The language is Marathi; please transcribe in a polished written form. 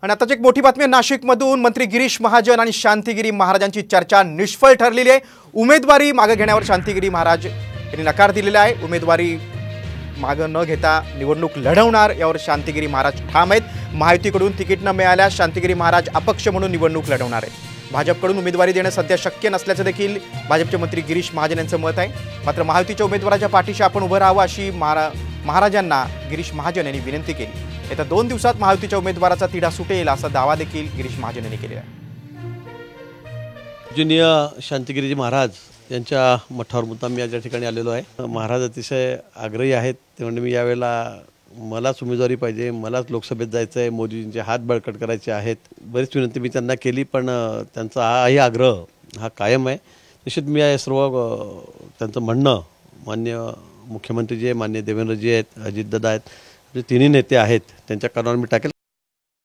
आणि आताची एक मोठी बातमी, नाशिकमधून मंत्री गिरीश महाजन आणि शांतिगिरी महाराजांची चर्चा निष्फळ ठरलेली आहे। उमेदवारी मागे घेण्यावर शांतिगिरी महाराज यांनी नकार दिलेला आहे। उमेदवारी मागे न घेता निवडणूक लढवणार यावर शांतिगिरी महाराज ठाम आहेत। महायुतीकडून तिकीट न मिळाल्यास शांतिगिरी महाराज अपक्ष म्हणून निवडणूक लढवणार आहेत। भाजपकडून उमेदवारी देणे सध्या शक्य नसल्याचं देखील भाजपचे मंत्री गिरीश महाजन यांचं मत आहे। मात्र महायुतीच्या उमेदवाराच्या पाठीशी आपण उभं राहावं अशी महाराजांना गिरीश महाजन यांनी विनंती केली। येत्या 2 दिवसात महायुतीच्या उमेदवाराचा तिढा सुटेल असा दावा देखील गिरीश महाजन यांनी केला आहे। पूजनीय शांतिगिरीजी महाराज यांच्या मठावर मुद्दाम मी या ठिकाणी आलेलो आहे। महाराज अतिशय आग्रही आहेत। ते म्हणजे मी यावेळेला मलाच उमेदवारी पाहिजे, मलाच लोकसभेत जायचं आहे, मोदींचे हात बळकट करायचे आहेत। बरीच विनंती मी त्यांना केली, पण त्यांचा हाही आग्रह हा कायम आहे। निश्चित मी या सर्व त्यांचं म्हणणं मान्य मुख्यमंत्री जे मान्य देवेंद्रजी आहेत, अजितदादा आहेत, जे तिन्ही नेते आहेत त्यांच्या कानावर मी टाकेल।